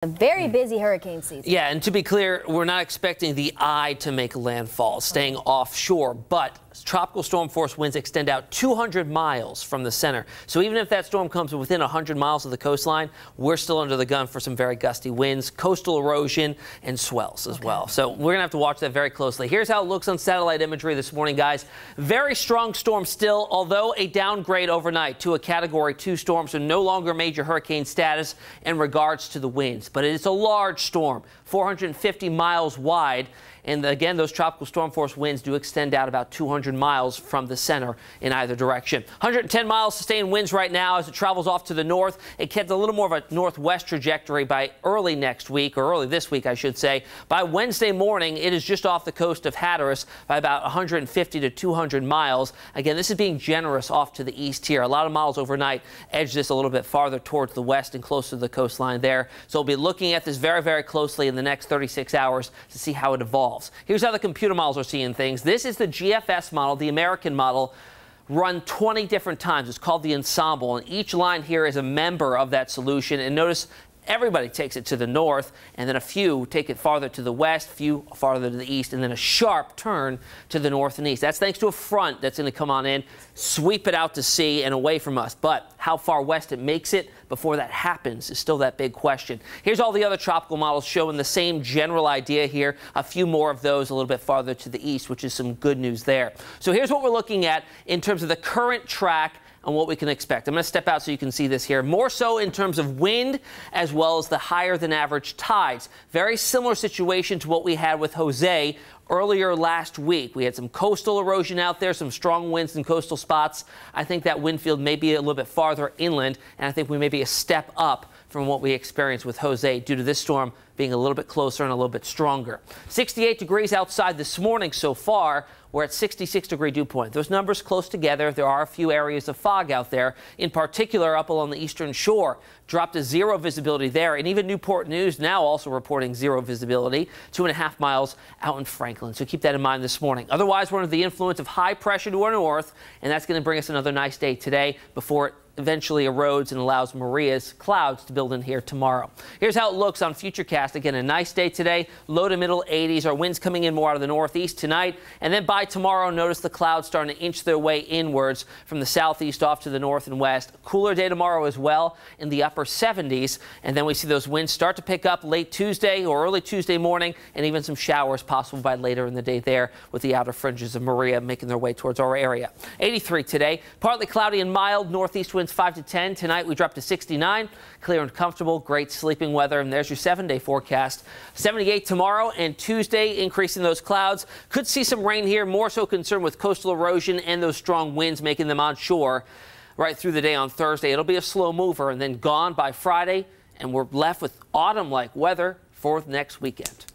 A very busy hurricane season. Yeah, and to be clear, we're not expecting the eye to make landfall, staying offshore, but tropical storm force winds extend out 200 miles from the center. So even if that storm comes within 100 miles of the coastline, we're still under the gun for some very gusty winds, coastal erosion, and swells as well. So we're going to have to watch that very closely. Here's how it looks on satellite imagery this morning, guys. Very strong storm still, although a downgrade overnight to a Category 2 storm, so no longer major hurricane status in regards to the winds. But it's a large storm, 450 miles wide. And again, those tropical storm force winds do extend out about 200 miles from the center in either direction. 110 miles sustained winds right now as it travels off to the north. It kept a little more of a northwest trajectory by early next week, or early this week, I should say. By Wednesday morning, it is just off the coast of Hatteras by about 150 to 200 miles. Again, this is being generous off to the east here. A lot of miles overnight edge this a little bit farther towards the west and closer to the coastline there. So we'll be looking at this very, very closely in the next 36 hours to see how it evolves. Here's how the computer models are seeing things. This is the GFS model, the American model, run 20 different times. It's called the ENSEMBLE, and each line here is a member of that solution. And notice everybody takes it to the north, and then a few take it farther to the west, few farther to the east, and then a sharp turn to the north and east. That's thanks to a front that's going to come on in, sweep it out to sea and away from us. But how far west it makes it before that happens is still that big question. Here's all the other tropical models showing the same general idea here. A few more of those a little bit farther to the east, which is some good news there. So here's what we're looking at in terms of the current track and what we can expect. I'm going to step out so you can see this here. More so in terms of wind as well as the higher than average tides. Very similar situation to what we had with Jose earlier last week. We had some coastal erosion out there, some strong winds in coastal spots. I think that wind field may be a little bit farther inland, and I think we may be a step up from what we experienced with Jose due to this storm being a little bit closer and a little bit stronger. 68 degrees outside this morning so far. We're at 66-degree dew point. Those numbers close together. There are a few areas of fog out there, in particular up along the eastern shore. Dropped to 0 visibility there, and even Newport News now also reporting 0 visibility, 2.5 miles out in Franklin. So keep that in mind this morning. Otherwise, we're under the influence of high pressure to our north, and that's going to bring us another nice day today before it eventually erodes and allows Maria's clouds to build in here tomorrow. Here's how it looks on FUTURECAST. Again, a nice day today, low to middle 80s. Our winds coming in more out of the northeast tonight. And then by tomorrow, notice the clouds starting to inch their way inwards from the southeast off to the north and west. Cooler day tomorrow as well in the upper 70s. And then we see those winds start to pick up late Tuesday or early Tuesday morning, and even some showers possible by later in the day there with the outer fringes of Maria making their way towards our area. 83 today, partly cloudy and mild, northeast winds 5 to 10. Tonight we drop to 69. Clear and comfortable, great sleeping weather. And there's your 7-day forecast. 78 tomorrow and Tuesday, increasing those clouds. Could see some rain here, more so concerned with coastal erosion and those strong winds making them onshore right through the day on Thursday. It'll be a slow mover and then gone by Friday. And we're left with autumn-like weather for next weekend.